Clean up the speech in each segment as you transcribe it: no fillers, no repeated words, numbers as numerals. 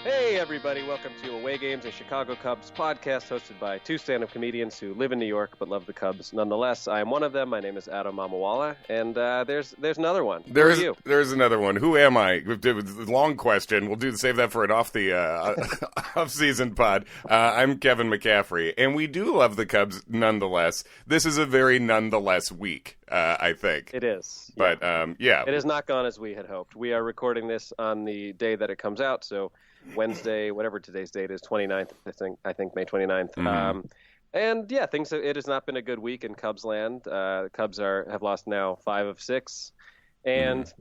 Hey everybody, welcome to Away Games, a Chicago Cubs podcast hosted by two stand-up comedians who live in New York but love the Cubs nonetheless. I am one of them. My name is Adam Mamawala, and there's another one. Who are you? There's another one. Who am I? Long question. We'll save that for an off-season pod. I'm Kevin McCaffrey, and we do love the Cubs nonetheless. This is a very nonetheless week, I think. It is. But, yeah. It has not gone as we had hoped. We are recording this on the day that it comes out, so Wednesday, whatever today's date is, 29th, I think May 29th. Mm-hmm. And yeah, it has not been a good week in Cubs land. The Cubs have lost now 5 of 6. And,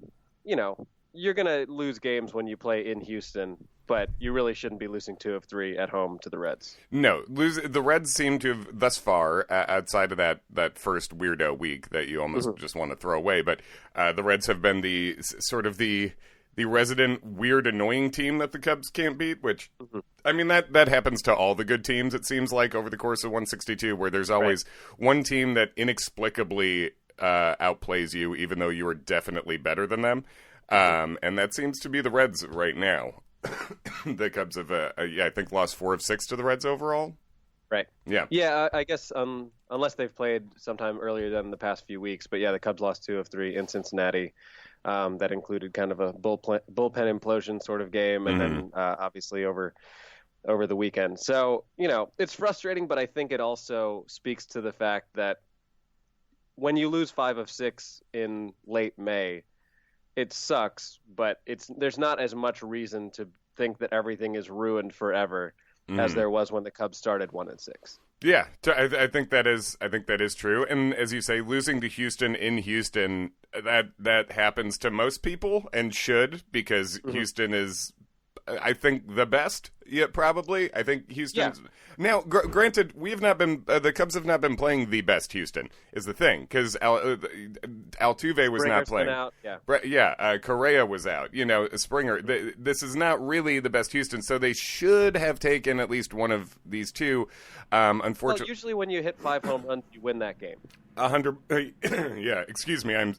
you know, you're going to lose games when you play in Houston, but you really shouldn't be losing 2 of 3 at home to the Reds. No, the Reds seem to have, thus far, outside of that first weirdo week that you almost just want to throw away, but the Reds have been the resident weird annoying team that the Cubs can't beat, which, I mean, that happens to all the good teams, it seems like, over the course of 162, where there's always one team that inexplicably outplays you, even though you are definitely better than them. And that seems to be the Reds right now. The Cubs have, I think, lost 4 of 6 to the Reds overall. Right. Yeah. Yeah, I guess unless they've played sometime earlier than the past few weeks. But yeah, the Cubs lost 2 of 3 in Cincinnati. That included kind of a bullpen implosion sort of game, and then obviously over the weekend. So, you know, it's frustrating, but I think it also speaks to the fact that when you lose 5 of 6 in late May, it sucks, but there's not as much reason to think that everything is ruined forever as there was when the Cubs started 1 and 6. Yeah, I think that is true. And as you say, losing to Houston in Houston, that happens to most people and should, because Houston is, I think, the best. Yeah, probably. I think Houston's... Yeah. Now, granted, the Cubs have not been playing the best Houston, is the thing, because Altuve was not playing. Been out, Correa was out. You know, Springer. This is not really the best Houston, so they should have taken at least one of these two. Unfortunately, well, usually when you hit 5 home runs, you win that game. 100. Yeah, excuse me, I'm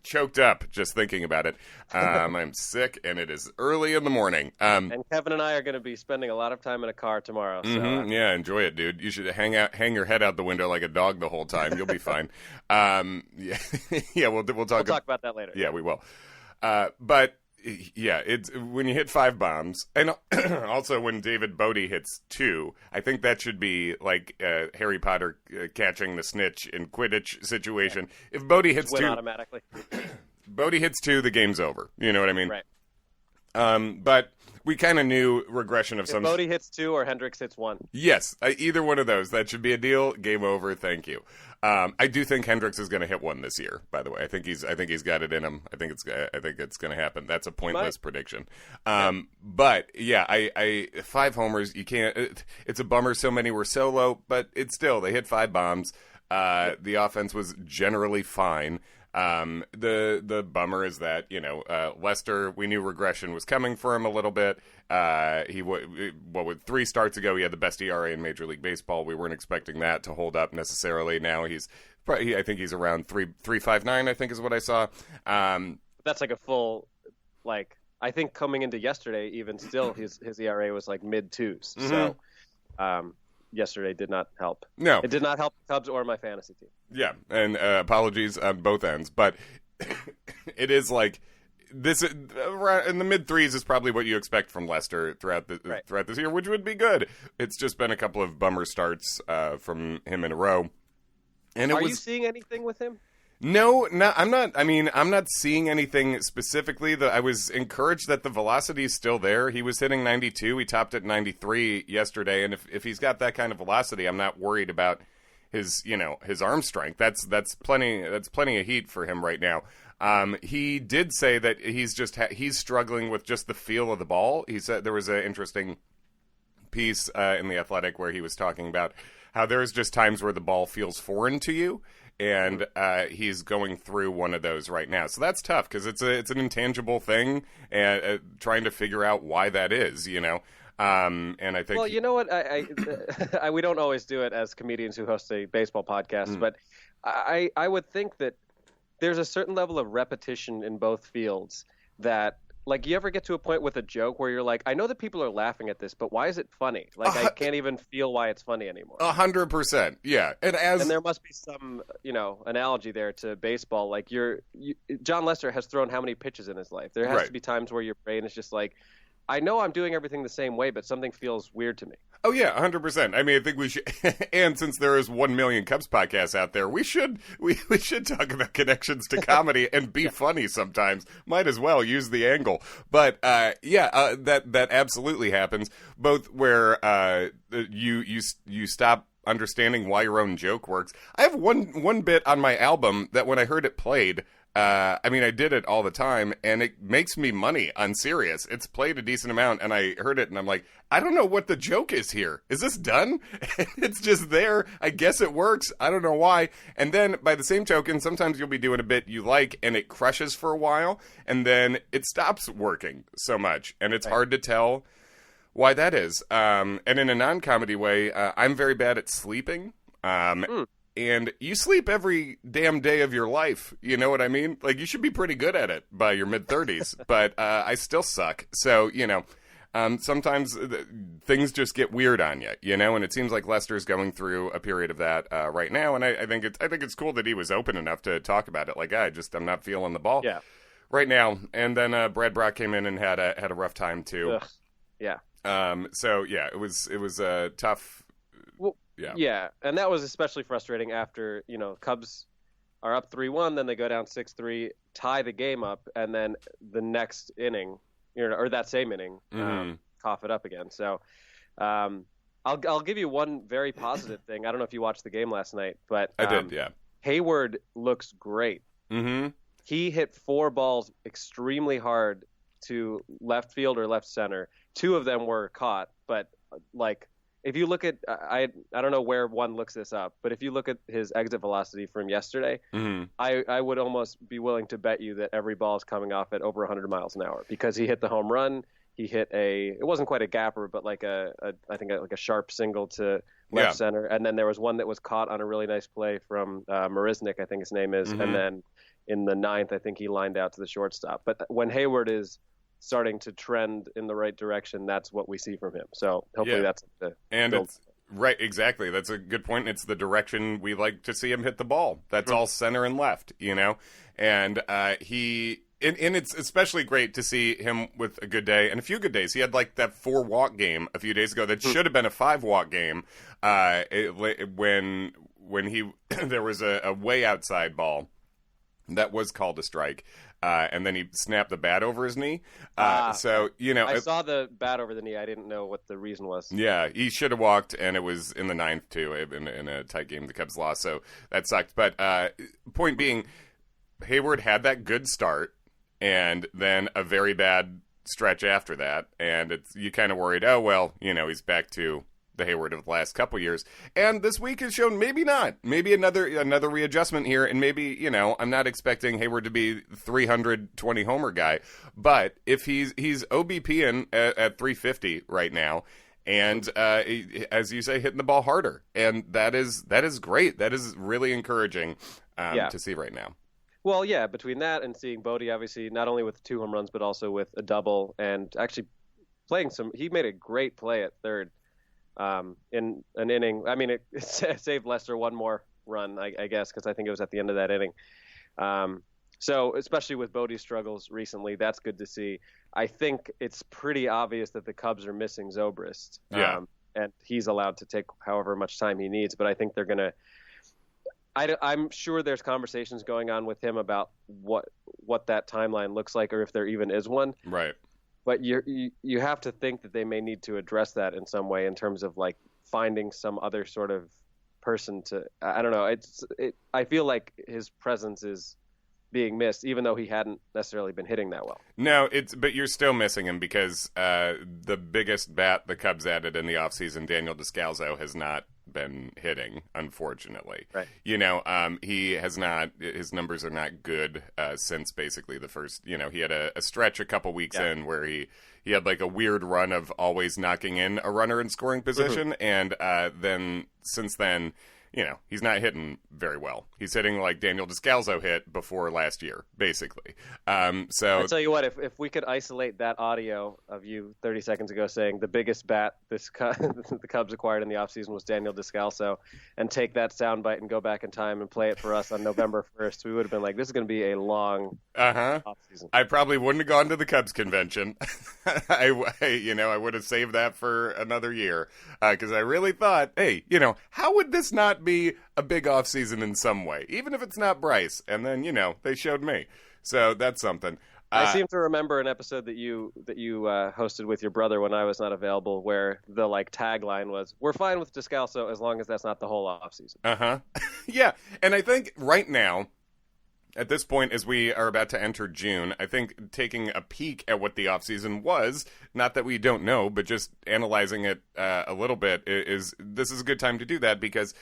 choked up just thinking about it. I'm sick, and it is early in the morning. And Kevin and I are going to be spending a lot of time in a car tomorrow. So. Yeah, enjoy it, dude. You should hang your head out the window like a dog the whole time. You'll be fine. Yeah, we'll talk about that later. Yeah, we will. But yeah, it's when you hit 5 bombs, and also when David Bodie hits 2, I think that should be like Harry Potter catching the snitch in Quidditch situation. Yeah. If Bodie hits 2, automatically. Bodie hits 2, the game's over. You know what I mean? Right. But we kind of knew regression of some. If Bodie hits 2 or Hendricks hits 1. Yes, either one of those. That should be a deal. Game over. Thank you. I do think Hendricks is going to hit 1 this year. By the way, I think he's got it in him. I think it's going to happen. That's a pointless prediction. But yeah, I 5 homers. You can't. It's a bummer. So many were solo, but it's still they hit 5 bombs. The offense was generally fine. The bummer is that, you know, Lester, we knew regression was coming for him a little bit. With 3 starts ago, he had the best ERA in Major League Baseball. We weren't expecting that to hold up necessarily. Now I think he's around 3.59, I think is what I saw. That's like a full, like, I think coming into yesterday, even still, his ERA was like mid-2s. So, yesterday did not help. No. It did not help the Cubs or my fantasy team. Yeah, and apologies on both ends, but it is like this in the mid-3s is probably what you expect from Lester throughout this year, which would be good. It's just been a couple of bummer starts from him in a row. And Are you seeing anything with him? No, I'm not. I mean, I'm not seeing anything specifically. I was encouraged that the velocity is still there. He was hitting 92. He topped at 93 yesterday. And if he's got that kind of velocity, I'm not worried about his arm strength. That's plenty of heat for him right now. He did say that he's struggling with just the feel of the ball. He said there was an interesting piece in The Athletic where he was talking about how there's just times where the ball feels foreign to you. And he's going through one of those right now. So that's tough because it's an intangible thing, and trying to figure out why that is, you know. And I think... Well, you know what? We don't always do it as comedians who host a baseball podcast, but I would think that there's a certain level of repetition in both fields that like, you ever get to a point with a joke where you're like, I know that people are laughing at this, but why is it funny? Like, I can't even feel why it's funny anymore. 100%, yeah. And there must be some, analogy there to baseball. Like, John Lester has thrown how many pitches in his life? There has to be times where your brain is just like, I know I'm doing everything the same way, but something feels weird to me. Oh, yeah, 100%. I mean, I think we should, and since there is 1 million Cubs podcasts out there, we should talk about connections to comedy and be funny sometimes. Might as well use the angle. But, that absolutely happens, both where you stop understanding why your own joke works. I have one bit on my album that when I heard it played, I did it all the time, and it makes me money on Sirius. It's played a decent amount, and I heard it, and I'm like, I don't know what the joke is here. Is this done? It's just there. I guess it works. I don't know why. And then, by the same token, sometimes you'll be doing a bit you like, and it crushes for a while, and then it stops working so much, and it's hard to tell why that is. And in a non-comedy way, I'm very bad at sleeping. And you sleep every damn day of your life. You know what I mean? Like, you should be pretty good at it by your mid-30s. But I still suck. So, sometimes things just get weird on you, and it seems like Lester's going through a period of that right now. And I think it's cool that he was open enough to talk about it. Like, I'm not feeling the ball right now. And then Brad Brock came in and had a rough time, too. Ugh. Yeah. It was tough. Yeah, and that was especially frustrating after, Cubs are up 3-1, then they go down 6-3, tie the game up, and then the next inning, or that same inning, cough it up again. So I'll give you one very positive thing. I don't know if you watched the game last night, but I did, yeah. Hayward looks great. Mm-hmm. He hit 4 balls extremely hard to left field or left center. 2 of them were caught, but if you look at, I don't know where one looks this up, but if you look at his exit velocity from yesterday, I would almost be willing to bet you that every ball is coming off at over 100 miles an hour because he hit the home run. He hit it wasn't quite a gapper, but like I think a sharp single to left center. And then there was one that was caught on a really nice play from Marisnik, I think his name is. And then in the 9th, I think he lined out to the shortstop. But when Hayward is starting to trend in the right direction, that's what we see from him. So hopefully that's the it's right, exactly. That's a good point. It's the direction we like to see him hit the ball. That's all center and left, and and it's especially great to see him with a good day and a few good days. He had like that 4-walk game a few days ago that should have been a 5-walk game. When he there was a way outside ball that was called a strike. And then he snapped the bat over his knee. I saw the bat over the knee. I didn't know what the reason was. Yeah, he should have walked, and it was in the 9th, too, in a tight game. The Cubs lost, so that sucked. But point being, Hayward had that good start, and then a very bad stretch after that. And you kind of worried, he's back to the Hayward of the last couple years. And this week has shown maybe not. Maybe another readjustment here, and maybe, I'm not expecting Hayward to be 320 homer guy, but if he's OBPing at 350 right now, and as you say, hitting the ball harder, and that is great. That is really encouraging to see right now. Well, yeah, between that and seeing Bodie, obviously, not only with 2 home runs, but also with a double, and actually playing he made a great play at third. In an inning. I mean, it saved Lester one more run, I guess, because I think it was at the end of that inning. So especially with Bodie's struggles recently, that's good to see. I think it's pretty obvious that the Cubs are missing Zobrist. And he's allowed to take however much time he needs, but I think they're going to I'm sure there's conversations going on with him about what that timeline looks like, or if there even is one. Right. But you have to think that they may need to address that in some way in terms of like finding some other sort of person to. I don't know. I feel like his presence is being missed, even though he hadn't necessarily been hitting that well. No, but you're still missing him because the biggest bat the Cubs added in the offseason, Daniel Descalso, has not been hitting, unfortunately. Right. He has not. His numbers are not good since basically the first. He had a stretch a couple weeks in where he had like a weird run of always knocking in a runner in scoring position, and then since then, he's not hitting very well. He's hitting like Daniel Descalso hit before last year, basically. So I tell you what, if we could isolate that audio of you 30 seconds ago saying the biggest bat the Cubs acquired in the offseason was Daniel Descalso, and take that soundbite and go back in time and play it for us on November 1st, we would have been like, this is going to be a long offseason. I probably wouldn't have gone to the Cubs convention. I would have saved that for another year because I really thought, hey, how would this not be a big offseason in some way, even if it's not Bryce? And then, they showed me. So that's something. I seem to remember an episode that you hosted with your brother when I was not available, where the tagline was, "We're fine with Descalso as long as that's not the whole offseason." Yeah, and I think right now, at this point, as we are about to enter June, I think taking a peek at what the offseason was, not that we don't know, but just analyzing it a little bit, this is a good time to do that because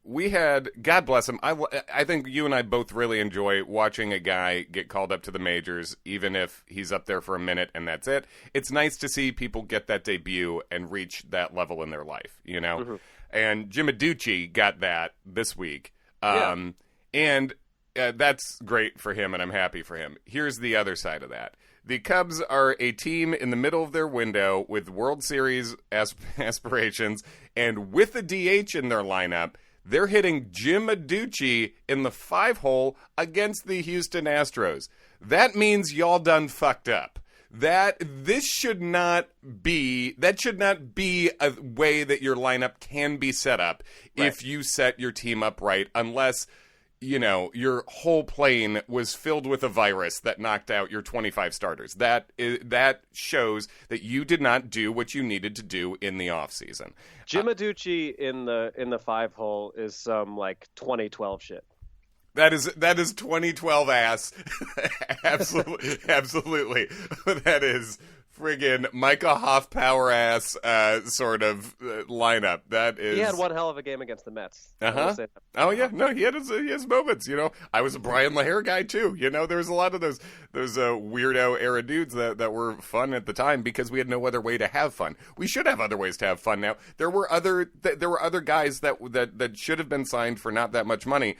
we had, God bless him, I think you and I both really enjoy watching a guy get called up to the majors, even if he's up there for a minute and that's it. It's nice to see people get that debut and reach that level in their life, Mm-hmm. And Jim Adducci got that this week. And that's great for him, and I'm happy for him. Here's the other side of that. The Cubs are a team in the middle of their window with World Series aspirations, and with a DH in their lineup, they're hitting Jim Adducci in the 5-hole against the Houston Astros. That means y'all done fucked up. That should not be a way that your lineup can be set up if you set your team up right, unless your whole plane was filled with a virus that knocked out your 25 starters. That shows that you did not do what you needed to do in the offseason. Jim Adduci in the 5-hole is some 2012 shit. That is 2012 ass. Absolutely. That is friggin' Micah Hoffpower ass sort of lineup. That is. He had one hell of a game against the Mets. Oh yeah, no, he had his moments. I was a Brian Lahair guy too. There was a lot of those weirdo era dudes that were fun at the time because we had no other way to have fun. We should have other ways to have fun now. There were other guys that should have been signed for not that much money.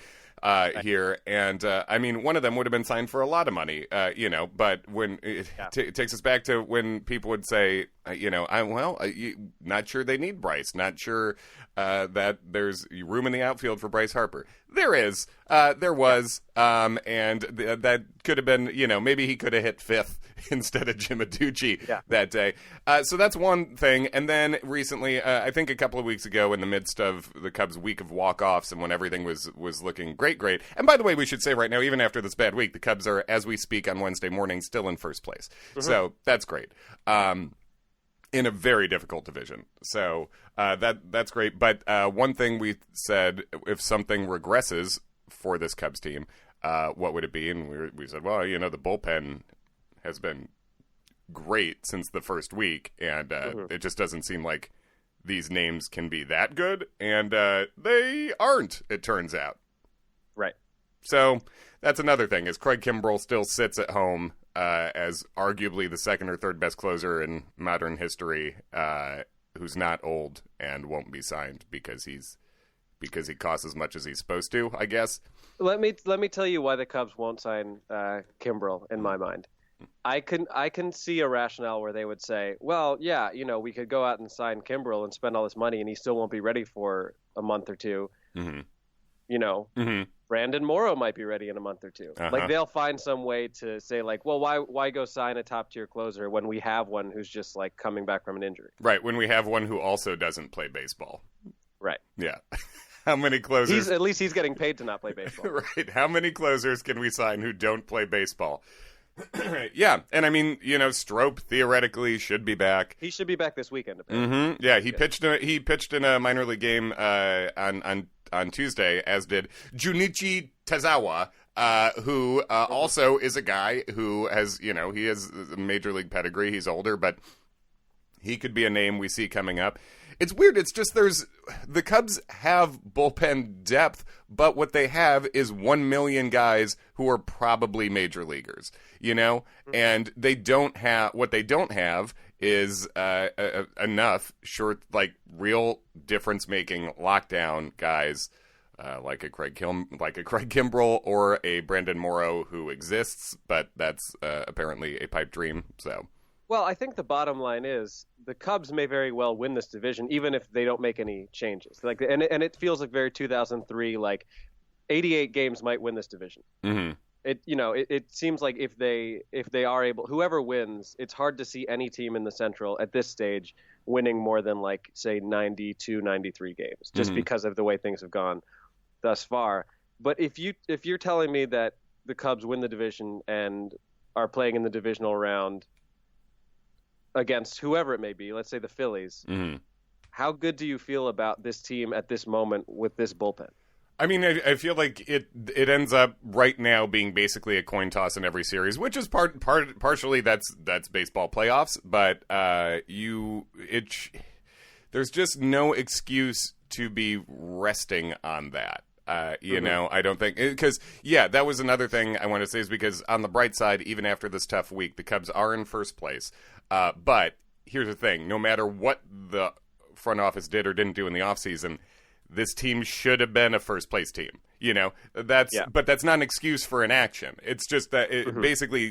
Here, and one of them would have been signed for a lot of money, but when it takes us back to when people would say, not sure they need Bryce, not sure that there's room in the outfield for Bryce Harper. There was, and that could have been, maybe he could have hit 5th instead of Jim Adduci that day. So that's one thing. And then recently, I think a couple of weeks ago, in the midst of the Cubs' week of walk-offs and when everything was looking great. And by the way, we should say right now, even after this bad week, the Cubs are, as we speak on Wednesday morning, still in first place. Mm-hmm. So that's great. In a very difficult division. So that's great. But one thing we said, if something regresses for this Cubs team, what would it be? And we said, well, the bullpen has been great since the first week, and it just doesn't seem like these names can be that good, and they aren't, it turns out. Right. So that's another thing, is Craig Kimbrell still sits at home as arguably the second or third best closer in modern history, who's not old and won't be signed because he costs as much as he's supposed to, I guess. Let me tell you why the Cubs won't sign Kimbrell, in my mind. I can see a rationale where they would say, well, yeah, we could go out and sign Kimbrell and spend all this money and he still won't be ready for a month or two. Mm-hmm. Mm-hmm. Brandon Morrow might be ready in a month or two. Uh-huh. They'll find some way to say, well, why go sign a top tier closer when we have one who's just coming back from an injury? Right. When we have one who also doesn't play baseball. Right. Yeah. How many closers? At least he's getting paid to not play baseball. Right. How many closers can we sign who don't play baseball? Yeah, and Strop theoretically should be back. He should be back this weekend. Apparently. Mm-hmm. Yeah, he pitched in a minor league game on Tuesday, as did Junichi Tazawa, who also is a guy who has he has a major league pedigree. He's older, but he could be a name we see coming up. It's weird. It's just the Cubs have bullpen depth, but what they have is 1 million guys who are probably major leaguers, and what they don't have is enough short, like real difference-making lockdown guys like a Craig Kimbrell or a Brandon Morrow who exists, but that's apparently a pipe dream. So, well, I think the bottom line is the Cubs may very well win this division, even if they don't make any changes. Like, and it feels like very 2003, like 88 games might win this division. Mm-hmm. It seems like if they are able, whoever wins, it's hard to see any team in the Central at this stage winning more than like say 92, 93 games, just because of the way things have gone thus far. But if you're telling me that the Cubs win the division and are playing in the divisional round against whoever it may be, let's say the Phillies, how good do you feel about this team at this moment with this bullpen? I mean, I feel like it ends up right now being basically a coin toss in every series, which is partially that's baseball playoffs, but there's just no excuse to be resting on that. You know, I don't think, because that was another thing I want to say, is because on the bright side, even after this tough week, the Cubs are in first place. But here's the thing: no matter what the front office did or didn't do in the offseason, this team should have been a first place team. You know, but that's not an excuse for inaction. It's just that basically,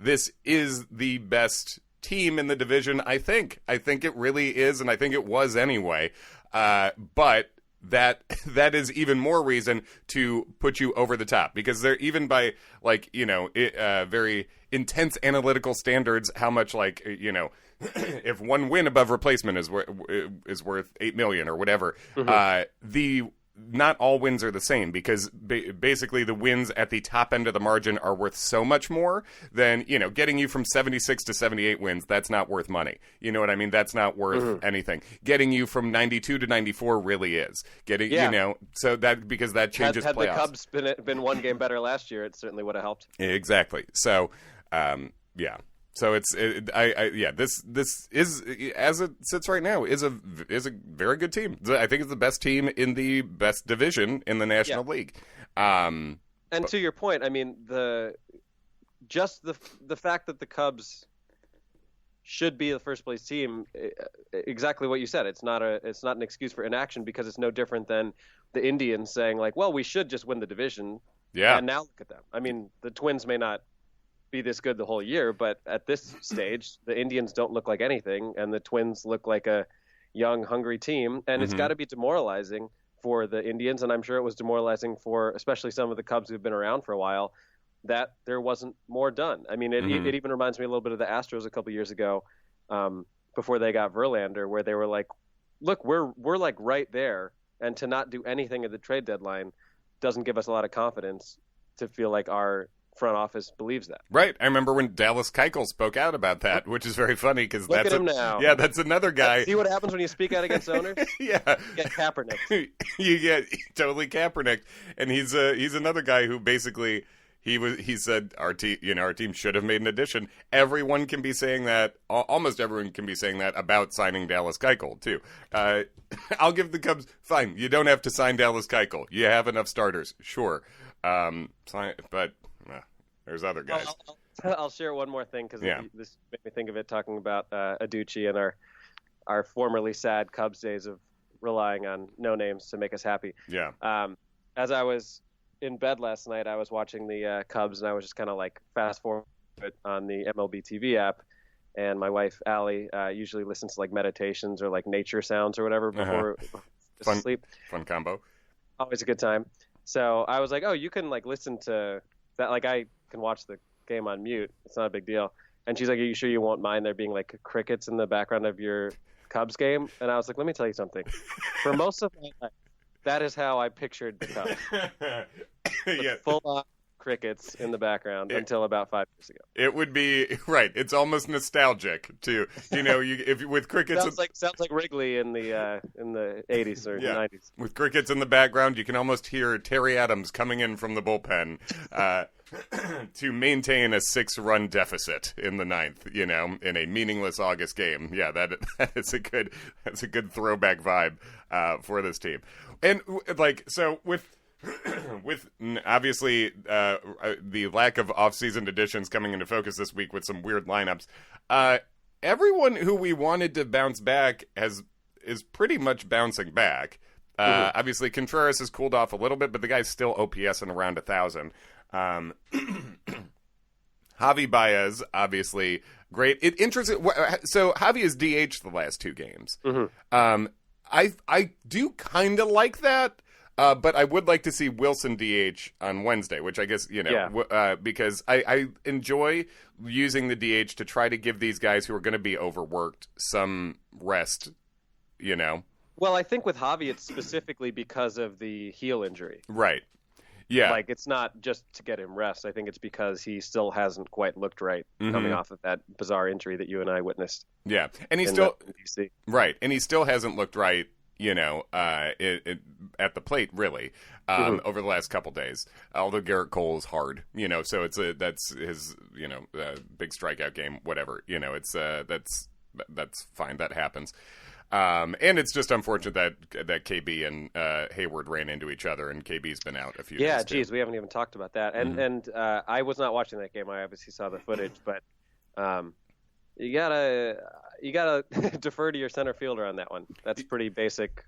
this is the best team in the division. I think it really is, and I think it was anyway. But that is even more reason to put you over the top, because they're, even by very intense analytical standards, how much if one win above replacement is worth $8 million or whatever, not all wins are the same, because basically the wins at the top end of the margin are worth so much more than, getting you from 76 to 78 wins. That's not worth money. You know what I mean? That's not worth anything. Getting you from 92 to 94 really is. So that, because that changes had playoffs. Had the Cubs been one game better last year, it certainly would have helped. Exactly. So, So this is, as it sits right now, is a very good team. I think it's the best team in the best division in the National League. And to your point, I mean, the fact that the Cubs should be the first place team, exactly what you said. It's not an excuse for inaction, because it's no different than the Indians saying like, well, we should just win the division. Yeah. And now look at them. I mean, the Twins may not be this good the whole year, but at this stage, the Indians don't look like anything, and the Twins look like a young, hungry team, and it's got to be demoralizing for the Indians, and I'm sure it was demoralizing for especially some of the Cubs who've been around for a while, that there wasn't more done. I mean, it even reminds me a little bit of the Astros a couple years ago, before they got Verlander, where they were like, look, we're like right there, and to not do anything at the trade deadline doesn't give us a lot of confidence to feel like our front office believes that. Right. I remember when Dallas Keuchel spoke out about that, which is very funny, because that's at him now. Yeah, that's another guy. See what happens when you speak out against owners? Yeah. You get Kaepernick. You get totally Kaepernick, and he's another guy who basically he said our team should have made an addition. Everyone can be saying that. Almost everyone can be saying that about signing Dallas Keuchel too. I'll give the Cubs, fine. You don't have to sign Dallas Keuchel. You have enough starters, sure. But there's other guys. I'll share one more thing, because this made me think of it, talking about Aducci and our formerly sad Cubs days of relying on no names to make us happy. Yeah. As I was in bed last night, I was watching the Cubs, and I was just kind of like fast forward on the MLB TV app. And my wife, Allie, usually listens to like meditations or like nature sounds or whatever before sleep. Fun combo. Always a good time. So I was like, oh, you can like listen to that. Like, I can watch the game on mute. It's not a big deal. And she's like, are you sure you won't mind there being like crickets in the background of your Cubs game? And I was like, let me tell you something. For most of my life, that is how I pictured the Cubs. Full on crickets in the background until about 5 years ago. It would be right. It's almost nostalgic too. If with crickets, sounds like Wrigley in the 80s or 90s. With crickets in the background, you can almost hear Terry Adams coming in from the bullpen to maintain a 6-run deficit in the 9th. In a meaningless August game. Yeah, that's a good throwback vibe for this team. And with obviously the lack of off-season additions coming into focus this week with some weird lineups, everyone who we wanted to bounce back is pretty much bouncing back. Obviously, Contreras has cooled off a little bit, but the guy's still OPS in around 1,000. Javi Baez, obviously, great. Interesting. So Javi is DH the last 2 games. I do kind of like that, but I would like to see Wilson DH on Wednesday, which I guess, because I enjoy using the DH to try to give these guys who are going to be overworked some rest, Well, I think with Javi, it's specifically because of the heel injury. Right. Yeah. Like, it's not just to get him rest. I think it's because he still hasn't quite looked right coming off of that bizarre injury that you and I witnessed. Yeah. And he still, right. And he still hasn't looked right, at the plate, really, over the last couple days. Although Garrett Cole is hard, so that's his, big strikeout game, whatever, that's fine. That happens. And it's just unfortunate that KB and Hayward ran into each other, and KB's been out a few days. Yeah, geez, we haven't even talked about that. And I was not watching that game. I obviously saw the footage, but you gotta defer to your center fielder on that one. That's pretty basic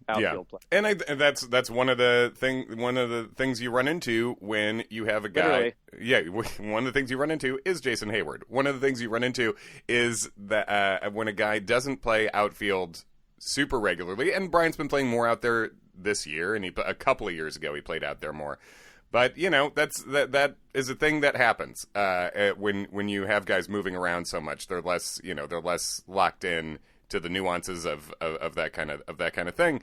outfield play. And that's one of the things you run into when you have a guy. Literally. Yeah, one of the things you run into is Jason Hayward. One of the things you run into is that when a guy doesn't play outfield super regularly, and Brian's been playing more out there this year, and a couple of years ago he played out there more. But that is a thing that happens when you have guys moving around so much. They're less locked in to the nuances of that kind of thing.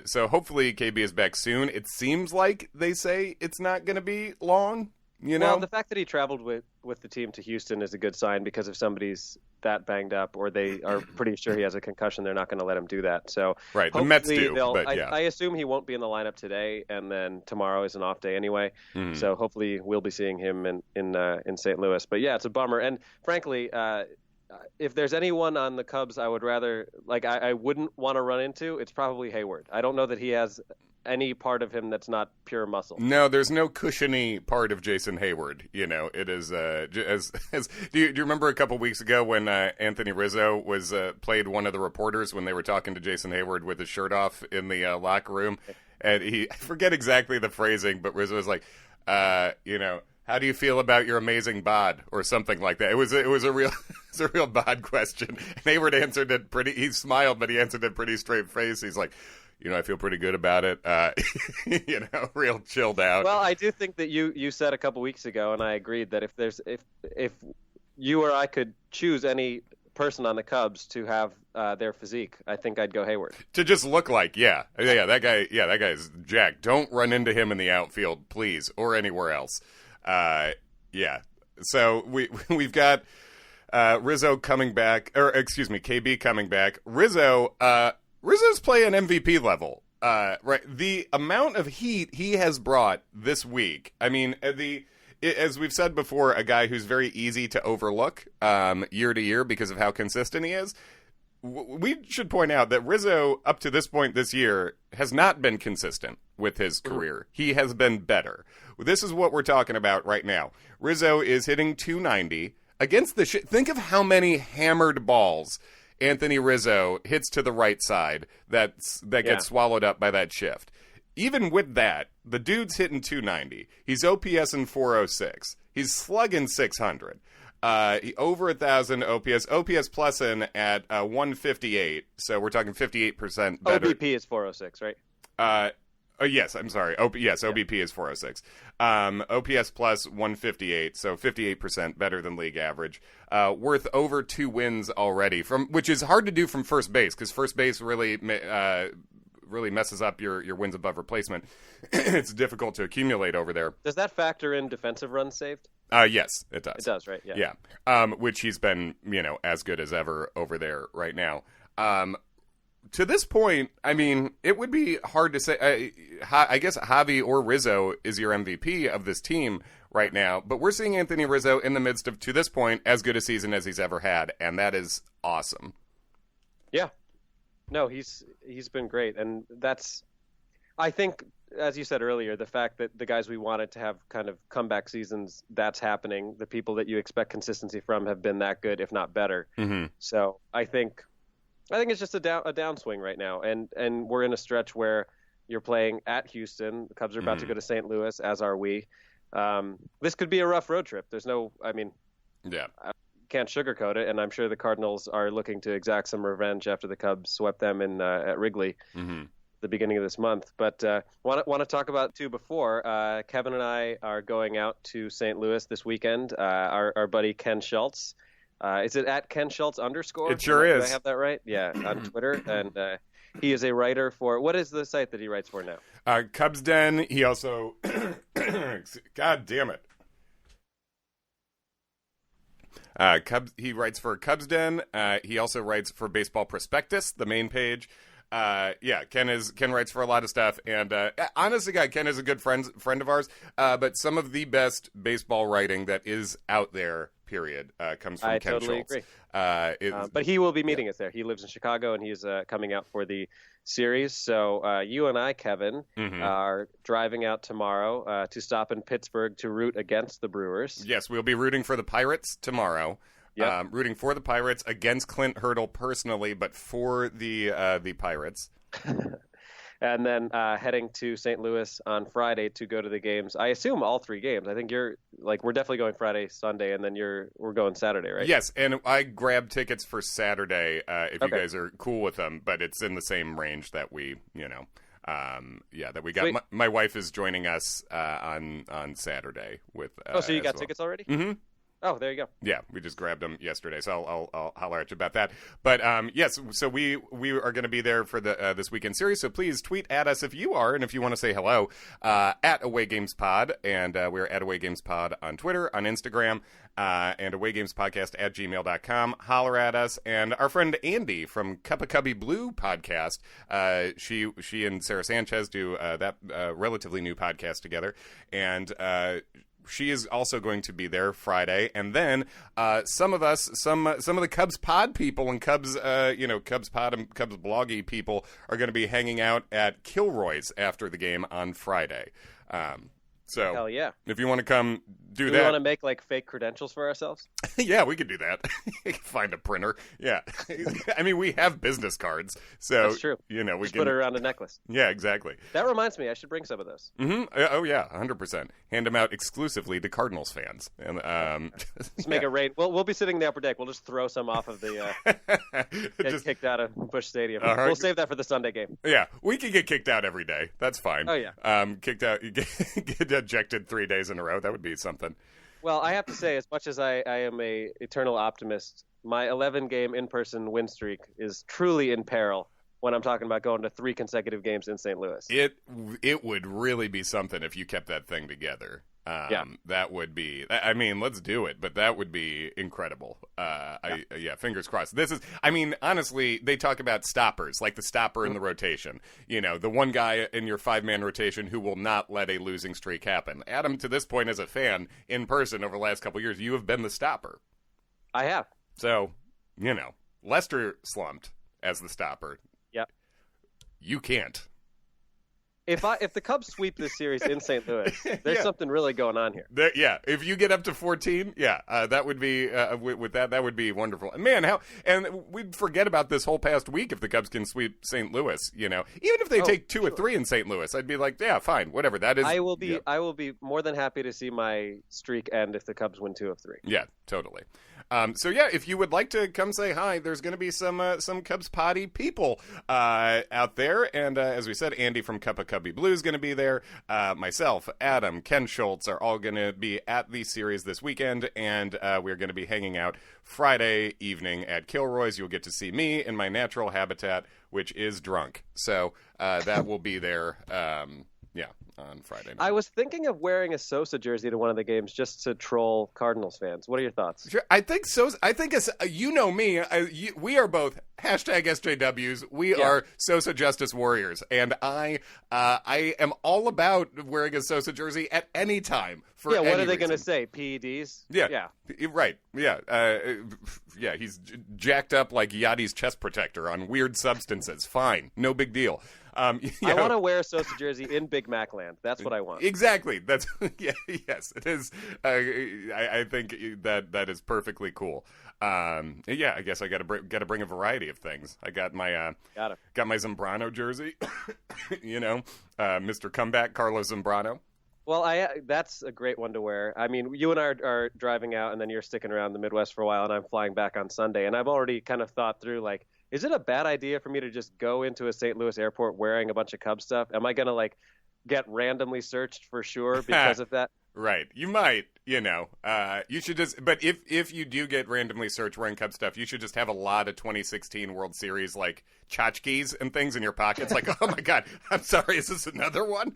So hopefully KB is back soon. It seems like they say it's not going to be long. Well, the fact that he traveled with the team to Houston is a good sign, because if somebody's that banged up or they are pretty sure he has a concussion, they're not going to let him do that. So right, the Mets do. But I assume he won't be in the lineup today, and then tomorrow is an off day anyway. So hopefully we'll be seeing him in St. Louis. But yeah, it's a bummer. And frankly, if there's anyone on the Cubs I would rather, I wouldn't want to run into, it's probably Hayward. I don't know that he has any part of him that's not pure muscle. No, there's no cushiony part of Jason Hayward. It is do you remember a couple weeks ago when Anthony Rizzo was played one of the reporters when they were talking to Jason Hayward with his shirt off in the locker room, and I forget exactly the phrasing, but Rizzo was like, how do you feel about your amazing bod, or something like that? It was a real bod question. And Hayward answered it he smiled, but he answered it pretty straight face. He's like, I feel pretty good about it. Real chilled out. Well, I do think that you said a couple weeks ago, and I agreed, that if you or I could choose any person on the Cubs to have their physique, I think I'd go Hayward. To just look like, that guy is jacked. Don't run into him in the outfield, please, or anywhere else. So we've got Rizzo coming back, or excuse me, KB coming back. Rizzo's playing MVP level. Right. The amount of heat he has brought this week. I mean, as we've said before, a guy who's very easy to overlook year to year because of how consistent he is. We should point out that Rizzo, up to this point this year, has not been consistent with his career. He has been better. This is what we're talking about right now. Rizzo is hitting .290 against the think of how many hammered balls Anthony Rizzo hits to the right side that gets swallowed up by that shift. Even with that, the dude's hitting .290. He's OPS in .406. He's slugging .600. Over 1,000 OPS plus in at 158. So we're talking 58% better. OBP is 406, right? Yes, I'm sorry. OBP is 406. OPS plus 158, so 58% better than league average. Worth over 2 wins already, which is hard to do from first base, because first base really messes up your wins above replacement. It's difficult to accumulate over there. Does that factor in defensive runs saved? Yes, it does. It does, right? Yeah. Which he's been, as good as ever over there right now. To this point, I mean, it would be hard to say. I guess Javy or Rizzo is your MVP of this team right now, but we're seeing Anthony Rizzo in the midst of, to this point, as good a season as he's ever had, and that is awesome. Yeah. No, he's been great, and that's, I think, as you said earlier, the fact that the guys we wanted to have kind of comeback seasons, that's happening. The people that you expect consistency from have been that good, if not better. Mm-hmm. So I think it's just a downswing right now, and we're in a stretch where you're playing at Houston. The Cubs are about to go to St. Louis, as are we. This could be a rough road trip. Yeah. I can't sugarcoat it, and I'm sure the Cardinals are looking to exact some revenge after the Cubs swept them in at Wrigley the beginning of this month. But want to talk about too before Kevin and I are going out to St. Louis this weekend. Our buddy Ken Schultz. Is it at Ken Schultz _? It sure is. Did I have that right? Yeah, on Twitter. And he is a writer for, what is the site that he writes for now? Cubs Den. He also, God damn it. He writes for Cubs Den. He also writes for Baseball Prospectus, the main page. Ken writes for a lot of stuff, and honestly, Ken is a good friend of ours. But some of the best baseball writing that is out there, period, comes from Ken Schultz. I totally agree. But he will be meeting us there. He lives in Chicago, and he's coming out for the series. So you and I, Kevin, are driving out tomorrow to stop in Pittsburgh to root against the Brewers. Yes, we'll be rooting for the Pirates tomorrow. Yep. Rooting for the Pirates, against Clint Hurdle personally, but for the Pirates. And then heading to St. Louis on Friday to go to the games. I assume all 3 games. I think we're definitely going Friday, Sunday, and then we're going Saturday, right? Yes, and I grabbed tickets for Saturday if you guys are cool with them, but it's in the same range that we, that we got. My wife is joining us on Saturday with. So you got tickets already? Mm-hmm. Oh, there you go. Yeah, we just grabbed them yesterday, so I'll holler at you about that. But yes, so we are going to be there for the this weekend series. So please tweet at us if you are, and if you want to say hello at awaygamespod, and we're at awaygamespod on Twitter, on Instagram, and awaygamespodcast at gmail.com. Holler at us, and our friend Andy from Cup of Cubby Blue podcast. She and Sarah Sanchez do that relatively new podcast together, and. She is also going to be there Friday, and then some of the Cubs Pod people and Cubs Pod and Cubs bloggy people are going to be hanging out at Kilroy's after the game on Friday. So hell yeah! If you want to come do that, we want to make fake credentials for ourselves. Yeah, we could do that. Find a printer. Yeah, I mean we have business cards, so that's true. We just can put it around a necklace. Yeah, exactly. That reminds me, I should bring some of those. Mm-hmm. Oh yeah, 100%. Hand them out exclusively to Cardinals fans, and just make a raid. We'll be sitting in the upper deck. We'll just throw some off of the get kicked out of Busch Stadium. We'll save that for the Sunday game. Yeah, we can get kicked out every day. That's fine. Oh yeah. Kicked out. You get ejected 3 days in a row. That would be something. Well, I have to say, as much as I am a eternal optimist, my 11-game in-person win streak is truly in peril when I'm talking about going to 3 consecutive games in St. Louis. It would really be something if you kept that thing together. That would be. I mean, let's do it, but that would be incredible. Fingers crossed. This is. I mean, honestly, they talk about stoppers, like the stopper in the rotation. The one guy in your 5-man rotation who will not let a losing streak happen. Adam, to this point, as a fan in person over the last couple of years, you have been the stopper. I have. So, Lester slumped as the stopper. Yep. You can't. If the Cubs sweep this series in St. Louis, there's something really going on here. If you get up to 14, that would be with that would be wonderful. Man, and we'd forget about this whole past week if the Cubs can sweep St. Louis. Even if they take 2 or 3 in St. Louis, I'd be like, yeah, fine, whatever. That is. I will be more than happy to see my streak end if the Cubs win 2 of 3. Yeah, totally. If you would like to come say hi, there's going to be some Cubs potty people out there, and as we said, Andy from Cup of Cubby Blue is going to be there. Myself, Adam, Ken Schultz are all going to be at the series this weekend, and we're going to be hanging out Friday evening at Kilroy's. You'll get to see me in my natural habitat, which is drunk. So that will be there. On Friday night. I was thinking of wearing a Sosa jersey to one of the games just to troll Cardinals fans. What are your thoughts? Sure. I think Sosa. I think, you know me, we are both Hashtag SJWs. We are Sosa Justice Warriors, and I am all about wearing a Sosa jersey at any time. For what any are they going to reason. say? PEDs? Yeah, right. Yeah, he's jacked up like Yachty's chest protector on weird substances. Fine, no big deal. I want to wear a Sosa jersey in Big Mac land. That's what I want. Exactly. That's yes, it is. I think that is perfectly cool. I guess I got to bring a variety of things. I got my got my Zambrano jersey. Mr. Comeback, Carlos Zambrano. Well, that's a great one to wear. I mean, you and I are driving out, and then you're sticking around the Midwest for a while, and I'm flying back on Sunday. And I've already kind of thought through, like, is it a bad idea for me to just go into a St. Louis airport wearing a bunch of Cubs stuff? Am I going to, like, get randomly searched for sure because of that? Right. You might, you should just, but if you do get randomly searched wearing Cubs stuff, you should just have a lot of 2016 World Series, like, tchotchkes and things in your pockets. Like, oh my God, I'm sorry, is this another one?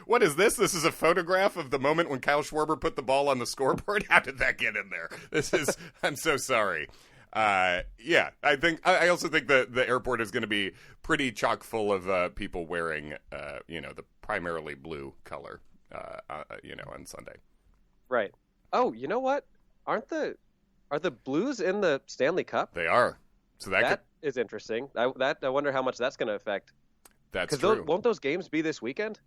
What is this? This is a photograph of the moment when Kyle Schwarber put the ball on the scoreboard? How did that get in there? I'm so sorry. I also think the airport is going to be pretty chock full of people wearing, the primarily blue color. On Sunday. Right. Oh, you know what? Are the Blues in the Stanley Cup? They are. So that is interesting. I wonder how much that's going to affect. That's true. Won't those games be this weekend?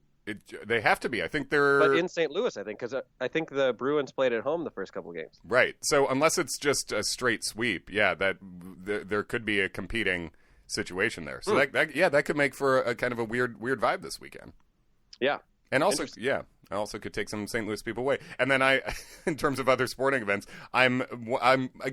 They have to be. I think they're... But in St. Louis, I think, because I think the Bruins played at home the first couple games. Right. So unless it's just a straight sweep, that there could be a competing situation there. So that could make for a kind of a weird vibe this weekend. Yeah. And also, I also could take some St. Louis people away. And then in terms of other sporting events, I'm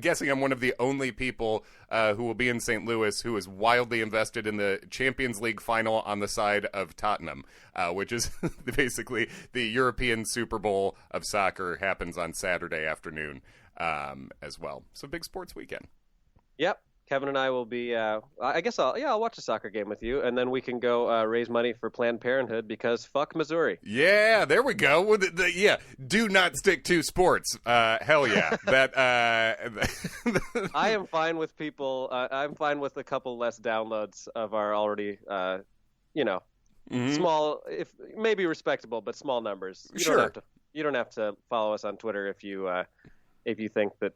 guessing I'm one of the only people who will be in St. Louis who is wildly invested in the Champions League final on the side of Tottenham, which is basically the European Super Bowl of soccer happens on Saturday afternoon as well. So big sports weekend. Yep. Kevin and I will be, I guess I'll watch a soccer game with you, and then we can go raise money for Planned Parenthood because fuck Missouri. Yeah, there we go. Do not stick to sports. Hell yeah. I am fine with people. I'm fine with a couple less downloads of our already, small, if maybe respectable, but small numbers. You don't have to follow us on Twitter if you think that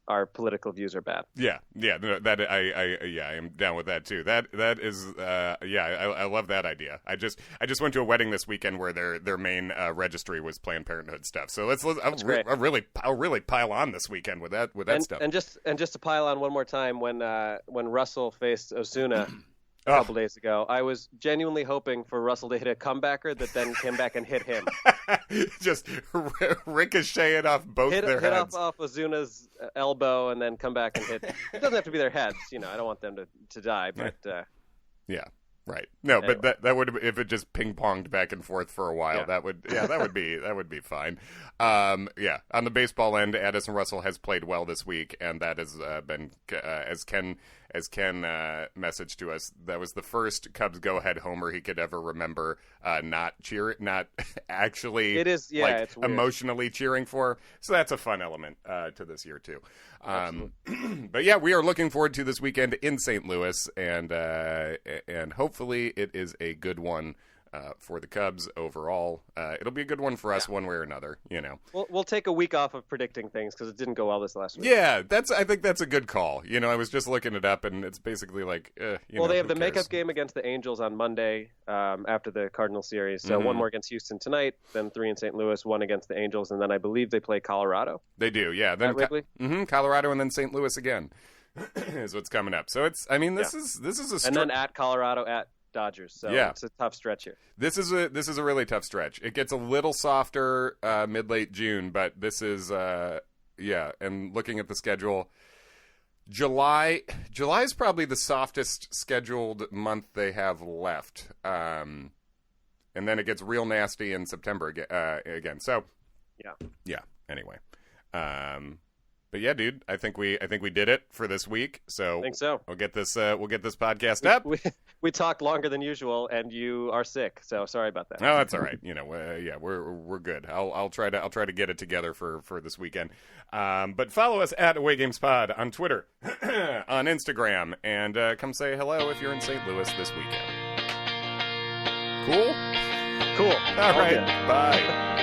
our political views are bad. Yeah, no, I am down with that too. That is, I love that idea. I just went to a wedding this weekend where their main registry was Planned Parenthood stuff. So I'll really pile on this weekend with that stuff. And just to pile on one more time, when Russell faced Ozuna a couple days ago, I was genuinely hoping for Russell to hit a comebacker that then came back and hit him. Just ricochet it off both their heads. Hit off Ozuna's elbow and then come back and hit. It doesn't have to be their heads. I don't want them to die, but... yeah. Right. No, anyway. But that would, if it just ping-ponged back and forth for a while, that would be fine. On the baseball end, Addison Russell has played well this week, and that has been, as Ken messaged to us, that was the first Cubs go-ahead homer he could ever remember not actually it's weird. Emotionally cheering for. So that's a fun element to this year, too. But we are looking forward to this weekend in St. Louis, and hopefully it is a good one for the Cubs overall. It'll be a good one for us one way or another, We'll take a week off of predicting things because it didn't go well this last week. Yeah, I think that's a good call. I was just looking it up, and it's basically like, they have the makeup game against the Angels on Monday after the Cardinals series. So one more against Houston tonight, then 3 in St. Louis, 1 against the Angels, and then I believe they play Colorado. They do, yeah. Then Colorado and then St. Louis again is what's coming up. So this is a and then at Colorado at Dodgers, so it's a tough stretch here. This is a really tough stretch. It gets a little softer mid-late June, but this is and looking at the schedule, July is probably the softest scheduled month they have left, and then it gets real nasty in September again. So anyway, yeah, dude, I think we did it for this week. So I think so. We'll get this podcast up. We talked longer than usual, and you are sick, so sorry about that. No, that's all right. Yeah, we're good. I'll try to get it together for this weekend. But follow us at Away Games Pod on Twitter, on Instagram, and come say hello if you're in St. Louis this weekend. Cool. Cool. All right. Bye.